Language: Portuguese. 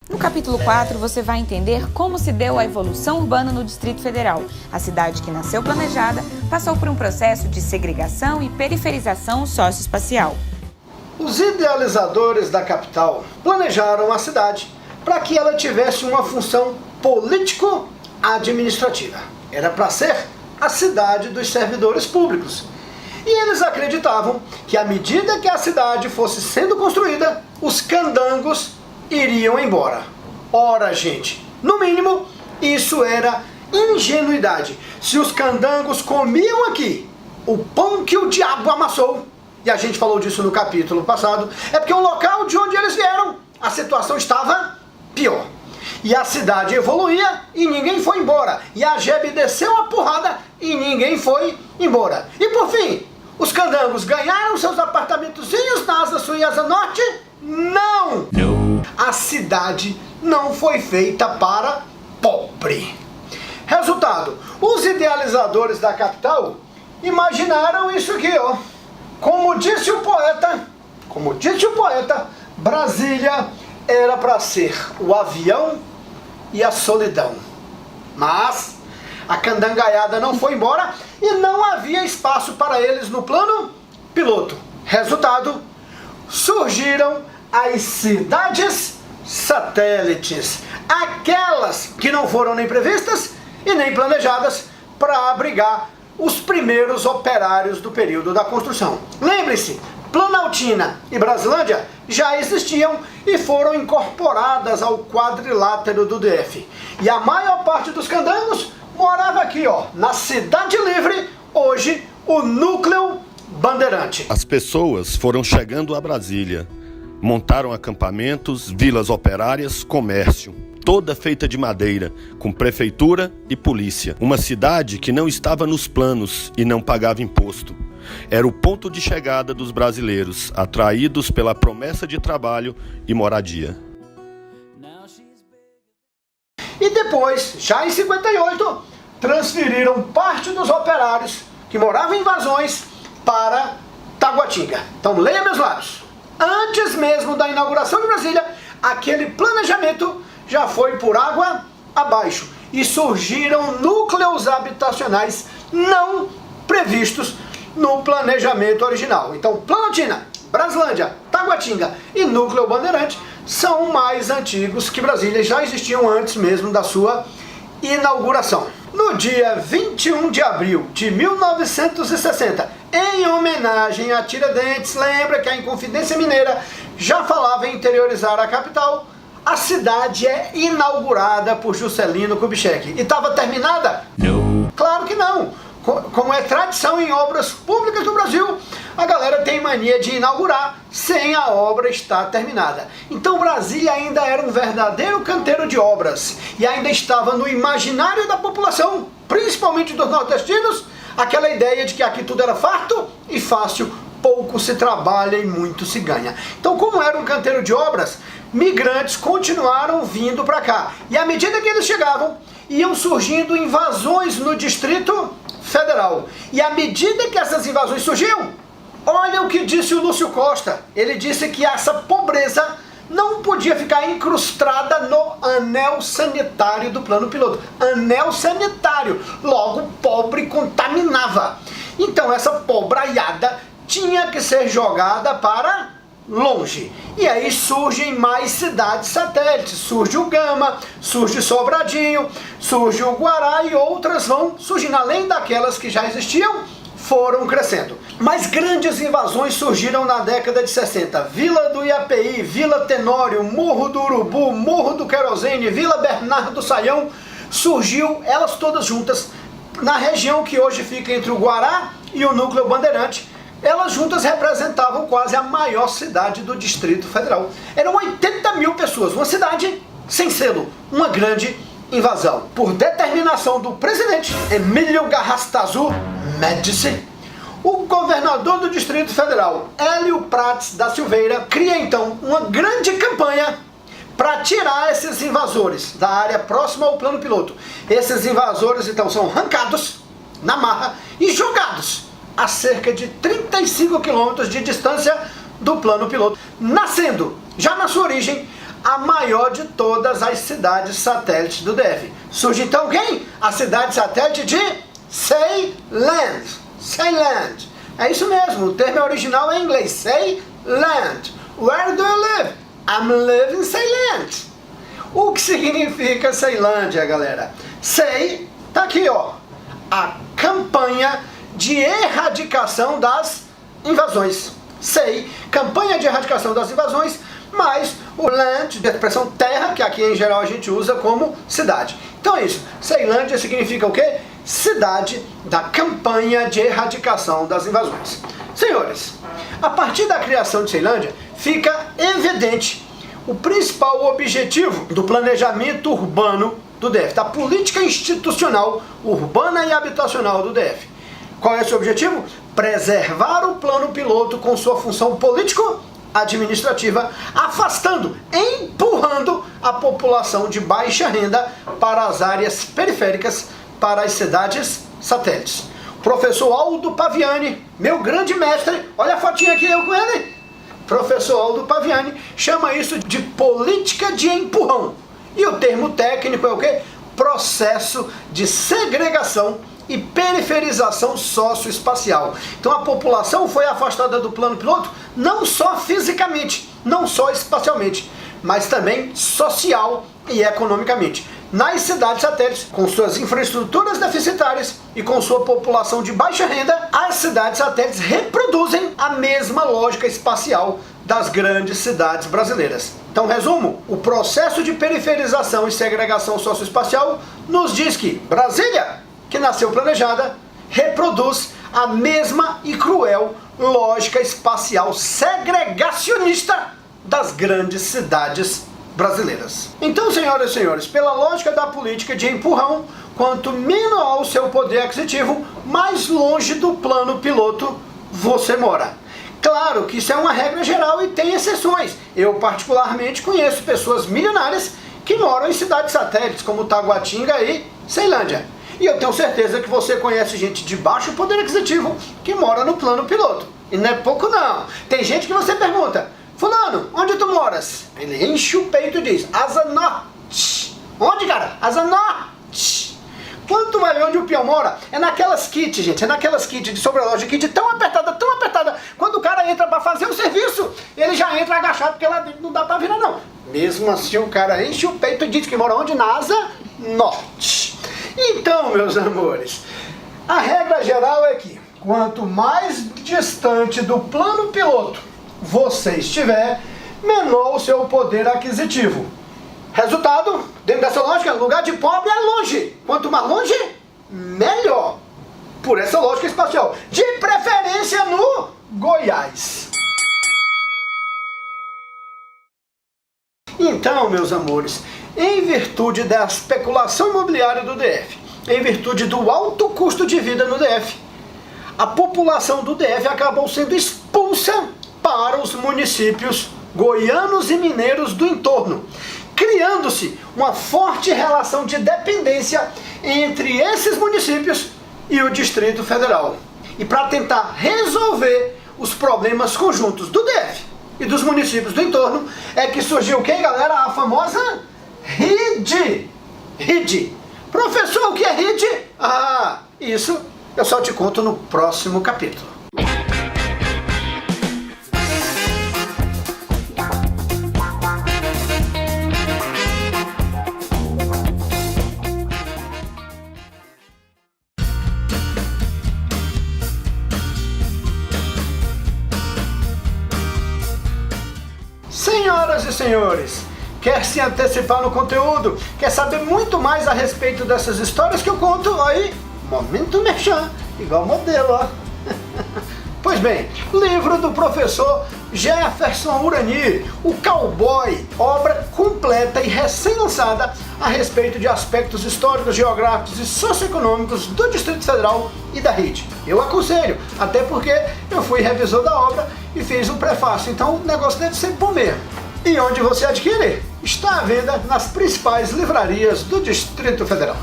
No capítulo 4, você vai entender como se deu a evolução urbana no Distrito Federal. A cidade que nasceu planejada passou por um processo de segregação e periferização socioespacial. Os idealizadores da capital planejaram a cidade para que ela tivesse uma função político-administrativa. Era para ser a cidade dos servidores públicos. E eles acreditavam que, à medida que a cidade fosse sendo construída, os candangos iriam embora. Ora, gente, no mínimo, isso era ingenuidade. Se os candangos comiam aqui o pão que o diabo amassou, e a gente falou disso no capítulo passado, é porque o local de onde eles vieram, a situação estava pior. E a cidade evoluía e ninguém foi embora. E a Gebe desceu a porrada e ninguém foi embora. E por fim, os candangos ganharam seus apartamentozinhos na Asa Sul e Asa Norte? Não! A cidade não foi feita para pobre. Resultado, os idealizadores da capital imaginaram isso aqui, ó. Como disse o poeta, Brasília era para ser o avião e a solidão. Mas a candangaiada não foi embora e não havia espaço para eles no plano piloto. Resultado, surgiram as cidades satélites, aquelas que não foram nem previstas e nem planejadas para abrigar os primeiros operários do período da construção. Lembre-se, Planaltina e Brasilândia já existiam e foram incorporadas ao quadrilátero do DF. E a maior parte dos candangos morava aqui, ó, na Cidade Livre, hoje o Núcleo Bandeirante. As pessoas foram chegando a Brasília, montaram acampamentos, vilas operárias, comércio, toda feita de madeira, com prefeitura e polícia. Uma cidade que não estava nos planos e não pagava imposto. Era o ponto de chegada dos brasileiros, atraídos pela promessa de trabalho e moradia. E depois, já em 58, transferiram parte dos operários que moravam em Vazões para Taguatinga. Então leia meus lábios. Antes mesmo da inauguração de Brasília, aquele planejamento já foi por água abaixo e surgiram núcleos habitacionais não previstos no planejamento original. Então, Planaltina, Brasilândia, Taguatinga e Núcleo Bandeirante são mais antigos que Brasília, já existiam antes mesmo da sua inauguração. No dia 21 de abril de 1960, em homenagem a Tiradentes, lembra que a Inconfidência Mineira já falava em interiorizar a capital, a cidade é inaugurada por Juscelino Kubitschek. E estava terminada? Não. Claro que não. Como é tradição em obras públicas do Brasil, a galera tem mania de inaugurar sem a obra estar terminada. Então Brasília ainda era um verdadeiro canteiro de obras e ainda estava no imaginário da população, principalmente dos nordestinos, aquela ideia de que aqui tudo era farto e fácil, pouco se trabalha e muito se ganha. Então, como era um canteiro de obras, migrantes continuaram vindo para cá. E à medida que eles chegavam, iam surgindo invasões no Distrito Federal. E à medida que essas invasões surgiam, olha o que disse o Lúcio Costa. Ele disse que essa pobreza não podia ficar incrustada no anel sanitário do plano piloto. Anel sanitário. Logo, pobre contaminava. Então essa pobraiada tinha que ser jogada para longe. E aí surgem mais cidades satélites. Surge o Gama, surge Sobradinho, surge o Guará e outras vão surgindo. Além daquelas que já existiam, foram crescendo. Mas grandes invasões surgiram na década de 60. Vila do Iapeí, Vila Tenório, Morro do Urubu, Morro do Querosene, Vila Bernardo do Saião. Surgiu elas todas juntas na região que hoje fica entre o Guará e o Núcleo Bandeirante. Elas juntas representavam quase a maior cidade do Distrito Federal. Eram 80 mil pessoas, uma cidade sem selo, uma grande invasão. Por determinação do presidente Emílio Garrastazu Médici, o governador do Distrito Federal, Hélio Prates da Silveira, cria então uma grande campanha para tirar esses invasores da área próxima ao plano piloto. Esses invasores então são arrancados na marra e jogados a cerca de 35 quilômetros de distância do plano piloto, nascendo, já na sua origem, a maior de todas as cidades satélites do DF. Surge então quem? A cidade satélite de Ceylan. Ceylan. É isso mesmo, o termo original é em inglês, Ceylan. Where do you live? I'm living in Ceylan. O que significa Ceilândia, galera? Cey, tá aqui, ó, a campanha de erradicação das invasões. Cey, campanha de erradicação das invasões, mais o land, da expressão terra, que aqui em geral a gente usa como cidade. Então é isso, Ceilândia significa o quê? Cidade da campanha de erradicação das invasões. Senhores, a partir da criação de Ceilândia, fica evidente o principal objetivo do planejamento urbano do DF, da política institucional urbana e habitacional do DF. Qual é esse objetivo? Preservar o plano piloto com sua função político-administrativa, afastando, empurrando a população de baixa renda para as áreas periféricas, para as cidades satélites. Professor Aldo Paviani, meu grande mestre, olha a fotinha aqui, eu com ele. Professor Aldo Paviani chama isso de política de empurrão. E o termo técnico é o quê? Processo de segregação e periferização socioespacial. Então a população foi afastada do plano piloto não só fisicamente, não só espacialmente, mas também social e economicamente. Nas cidades satélites, com suas infraestruturas deficitárias e com sua população de baixa renda, as cidades satélites reproduzem a mesma lógica espacial das grandes cidades brasileiras. Então, resumo, o processo de periferização e segregação socioespacial nos diz que Brasília, que nasceu planejada, reproduz a mesma e cruel lógica espacial segregacionista das grandes cidades brasileiras. Então, senhoras e senhores, pela lógica da política de empurrão, quanto menor o seu poder aquisitivo, mais longe do plano piloto você mora. Claro que isso é uma regra geral e tem exceções. Eu particularmente conheço pessoas milionárias que moram em cidades satélites como Taguatinga e Ceilândia. E eu tenho certeza que você conhece gente de baixo poder aquisitivo que mora no plano piloto. E não é pouco não. Tem gente que você pergunta: fulano, onde tu moras? Ele enche o peito e diz: Asa Norte. Onde, cara? Asa Norte. Quando tu vai ver onde o peão mora, é naquelas kits, gente, é naquelas kits de sobreloja, kit tão apertada, quando o cara entra pra fazer o serviço, ele já entra agachado, porque lá dentro não dá pra virar não. Mesmo assim o cara enche o peito e diz que mora onde? Na Asa Norte. Então, meus amores, a regra geral é que quanto mais distante do plano piloto você estiver, menor o seu poder aquisitivo. Resultado, dentro dessa lógica, lugar de pobre é longe. Quanto mais longe, melhor. Por essa lógica espacial. De preferência no Goiás. Então, meus amores, em virtude da especulação imobiliária do DF, em virtude do alto custo de vida no DF, a população do DF acabou sendo expulsa para os municípios goianos e mineiros do entorno, criando-se uma forte relação de dependência entre esses municípios e o Distrito Federal. E para tentar resolver os problemas conjuntos do DF e dos municípios do entorno, é que surgiu quem, galera? A famosa RID. RID. Professor, o que é RID? Ah, isso eu só te conto no próximo capítulo. Senhoras e senhores, quer se antecipar no conteúdo? Quer saber muito mais a respeito dessas histórias que eu conto? Aí, momento merchan, igual modelo, ó. Pois bem, livro do professor Jefferson Urani, O Cowboy, obra completa e recém-lançada a respeito de aspectos históricos, geográficos e socioeconômicos do Distrito Federal e da RID. Eu aconselho, até porque eu fui revisor da obra e fiz um prefácio, então o negócio deve ser bom mesmo. E onde você adquire? Está à venda nas principais livrarias do Distrito Federal.